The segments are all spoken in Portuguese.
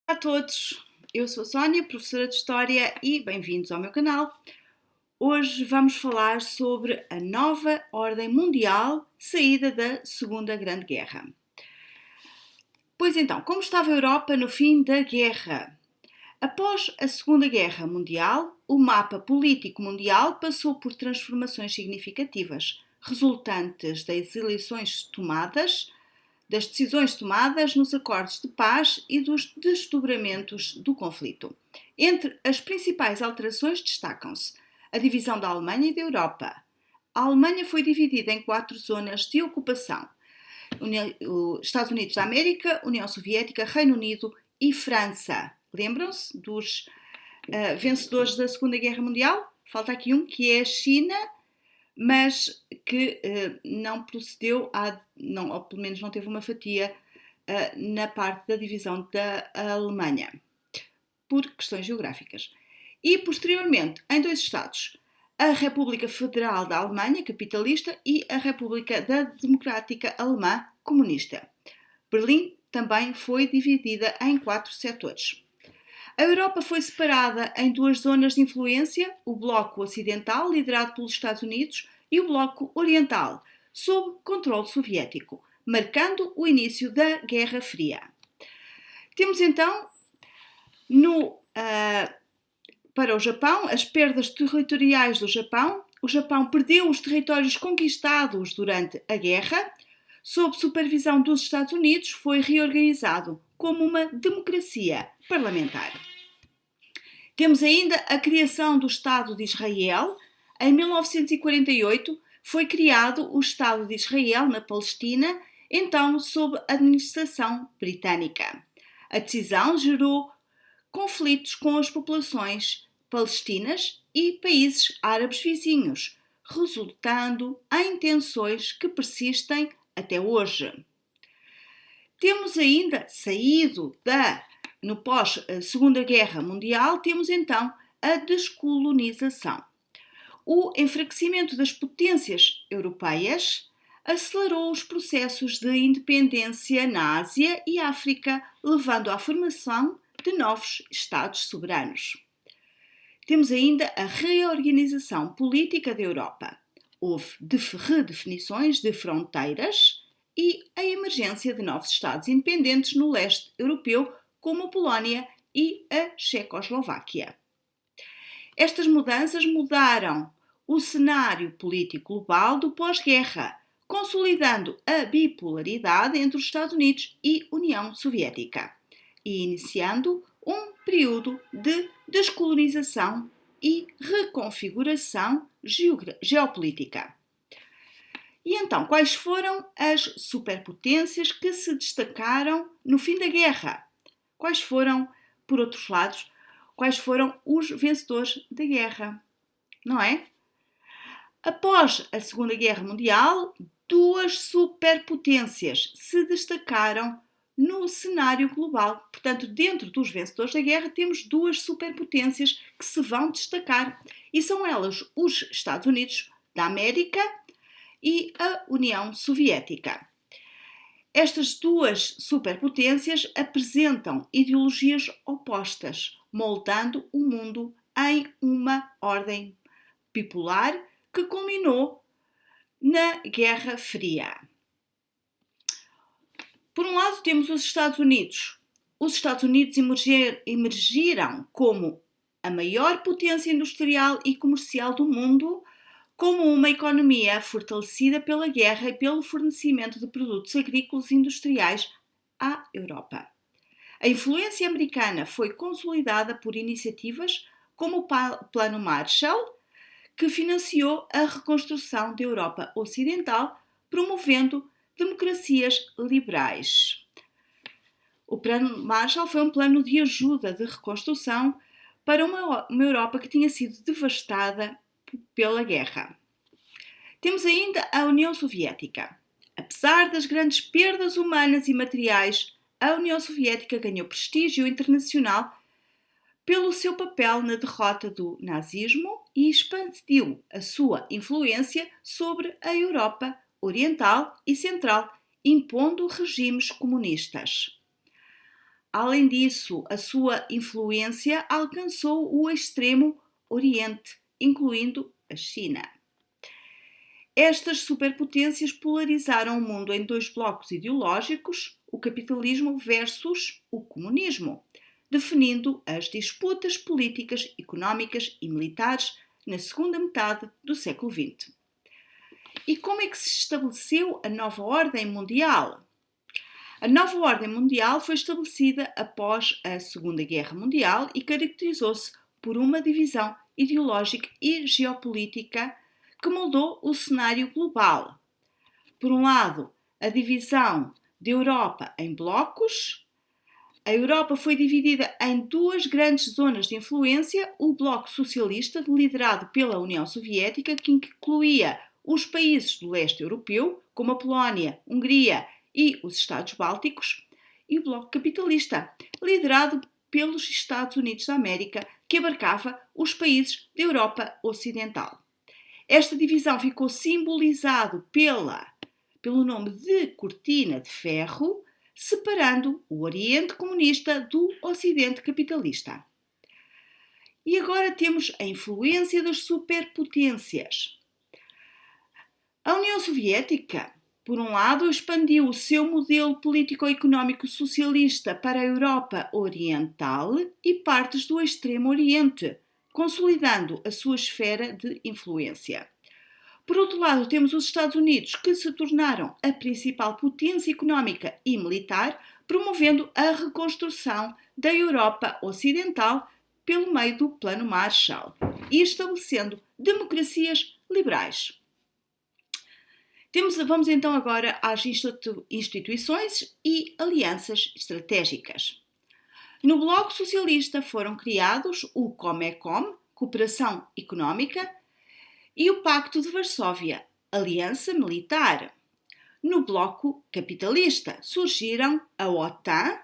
Olá a todos, eu sou a Sónia, professora de História e bem-vindos ao meu canal. Hoje vamos falar sobre a nova ordem mundial saída da Segunda Grande Guerra. Pois então, como estava a Europa no fim da guerra? Após a Segunda Guerra Mundial, o mapa político mundial passou por transformações significativas, resultantes das decisões tomadas nos acordos de paz e dos desdobramentos do conflito. Entre as principais alterações destacam-se a divisão da Alemanha e da Europa. A Alemanha foi dividida em 4 zonas de ocupação: Estados Unidos da América, União Soviética, Reino Unido e França. Lembram-se dos vencedores da Segunda Guerra Mundial? Falta aqui um, que é a China, mas que não procedeu, ou pelo menos não teve uma fatia na parte da divisão da Alemanha, por questões geográficas. E, posteriormente, em 2 estados, a República Federal da Alemanha, capitalista, e a República Democrática Alemã, comunista. Berlim também foi dividida em 4 setores. A Europa foi separada em 2 zonas de influência: o Bloco Ocidental, liderado pelos Estados Unidos, e o Bloco Oriental, sob controle soviético, marcando o início da Guerra Fria. Temos então, para o Japão, as perdas territoriais do Japão. O Japão perdeu os territórios conquistados durante a guerra. Sob supervisão dos Estados Unidos, foi reorganizado como uma democracia parlamentar. Temos ainda a criação do Estado de Israel. Em 1948 foi criado o Estado de Israel na Palestina, então sob administração britânica. A decisão gerou conflitos com as populações palestinas e países árabes vizinhos, resultando em tensões que persistem até hoje. Temos ainda no pós-Segunda Guerra Mundial, temos então a descolonização. O enfraquecimento das potências europeias acelerou os processos de independência na Ásia e África, levando à formação de novos Estados soberanos. Temos ainda a reorganização política da Europa. Houve redefinições de fronteiras e a emergência de novos Estados independentes no leste europeu, como a Polónia e a Checoslováquia. Estas mudanças mudaram o cenário político global do pós-guerra, consolidando a bipolaridade entre os Estados Unidos e União Soviética e iniciando um período de descolonização e reconfiguração geopolítica. E então, quais foram as superpotências que se destacaram no fim da guerra? Quais foram, por outros lados, os vencedores da guerra? Não é? Após a Segunda Guerra Mundial, 2 superpotências se destacaram no cenário global. Portanto, dentro dos vencedores da guerra, temos 2 superpotências que se vão destacar. E são elas os Estados Unidos da América e a União Soviética. Estas 2 superpotências apresentam ideologias opostas, moldando o mundo em uma ordem bipolar que culminou na Guerra Fria. Por um lado, temos os Estados Unidos. Os Estados Unidos emergiram como a maior potência industrial e comercial do mundo, como uma economia fortalecida pela guerra e pelo fornecimento de produtos agrícolas e industriais à Europa. A influência americana foi consolidada por iniciativas como o Plano Marshall, que financiou a reconstrução da Europa Ocidental, promovendo democracias liberais. O Plano Marshall foi um plano de ajuda de reconstrução para uma Europa que tinha sido devastada pela guerra. Temos ainda a União Soviética. Apesar das grandes perdas humanas e materiais, a União Soviética ganhou prestígio internacional pelo seu papel na derrota do nazismo e expandiu a sua influência sobre a Europa Oriental e Central, impondo regimes comunistas. Além disso, a sua influência alcançou o extremo Oriente, incluindo a China. Estas superpotências polarizaram o mundo em dois blocos ideológicos, o capitalismo versus o comunismo, definindo as disputas políticas, económicas e militares na segunda metade do século XX. E como é que se estabeleceu a nova ordem mundial? A nova ordem mundial foi estabelecida após a Segunda Guerra Mundial e caracterizou-se por uma divisão ideológica e geopolítica que moldou o cenário global. Por um lado, a divisão da Europa em blocos. A Europa foi dividida em duas grandes zonas de influência, o Bloco Socialista, liderado pela União Soviética, que incluía os países do leste europeu, como a Polónia, Hungria e os Estados Bálticos, e o Bloco Capitalista, liderado pelos Estados Unidos da América, que abarcava os países da Europa Ocidental. Esta divisão ficou simbolizada pelo nome de Cortina de Ferro, separando o Oriente comunista do Ocidente capitalista. E agora temos a influência das superpotências. A União Soviética, por um lado, expandiu o seu modelo político-económico socialista para a Europa Oriental e partes do Extremo Oriente, consolidando a sua esfera de influência. Por outro lado, temos os Estados Unidos, que se tornaram a principal potência económica e militar, promovendo a reconstrução da Europa Ocidental pelo meio do Plano Marshall e estabelecendo democracias liberais. Vamos então agora às instituições e alianças estratégicas. No Bloco Socialista foram criados o Comecon, Cooperação Económica, e o Pacto de Varsóvia, Aliança Militar. No Bloco Capitalista surgiram a OTAN,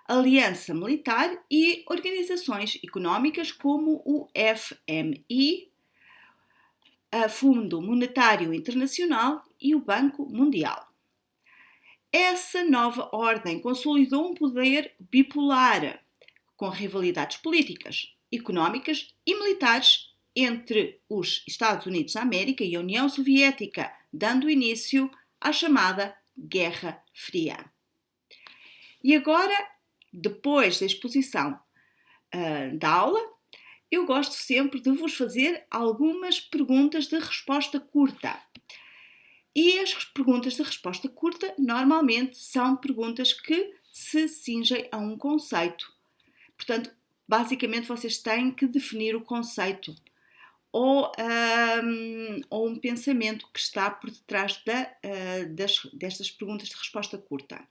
Aliança Militar e organizações económicas como o FMI, o Fundo Monetário Internacional e o Banco Mundial. Essa nova ordem consolidou um poder bipolar, com rivalidades políticas, económicas e militares entre os Estados Unidos da América e a União Soviética, dando início à chamada Guerra Fria. E agora, depois da exposição da aula, eu gosto sempre de vos fazer algumas perguntas de resposta curta. E as perguntas de resposta curta normalmente são perguntas que se cingem a um conceito. Portanto, basicamente vocês têm que definir o conceito ou um pensamento que está por detrás destas perguntas de resposta curta.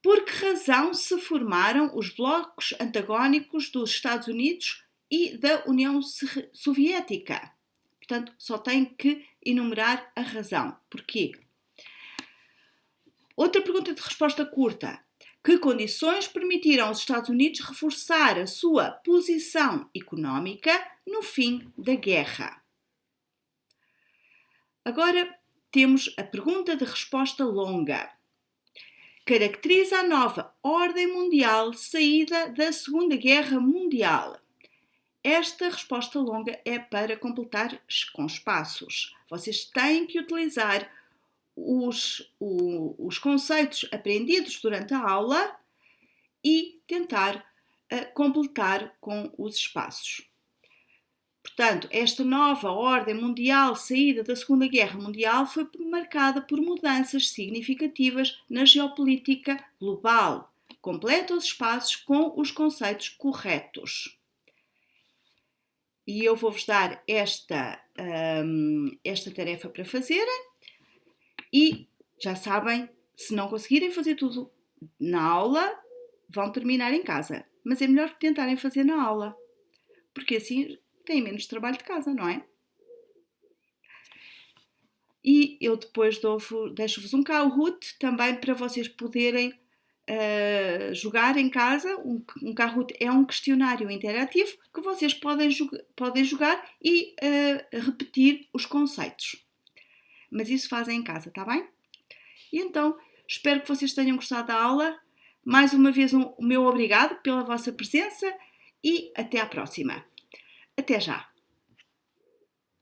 Por que razão se formaram os blocos antagónicos dos Estados Unidos e da União Soviética? Portanto, só tem que enumerar a razão. Porquê? Outra pergunta de resposta curta. Que condições permitiram aos Estados Unidos reforçar a sua posição económica no fim da guerra? Agora temos a pergunta de resposta longa. Caracteriza a nova ordem mundial saída da Segunda Guerra Mundial. Esta resposta longa é para completar com espaços. Vocês têm que utilizar os conceitos aprendidos durante a aula e tentar completar com os espaços. Portanto, esta nova ordem mundial saída da Segunda Guerra Mundial foi marcada por mudanças significativas na geopolítica global. Completa os espaços com os conceitos corretos. E eu vou-vos dar esta tarefa para fazerem. E já sabem, se não conseguirem fazer tudo na aula, vão terminar em casa. Mas é melhor tentarem fazer na aula, porque assim têm menos trabalho de casa, não é? E eu depois deixo-vos um Kahoot também para vocês poderem jogar em casa. Um Kahoot é um questionário interativo que vocês podem jogar e repetir os conceitos. Mas isso fazem em casa, está bem? E então, espero que vocês tenham gostado da aula. Mais uma vez, o meu obrigado pela vossa presença e até à próxima. Até já!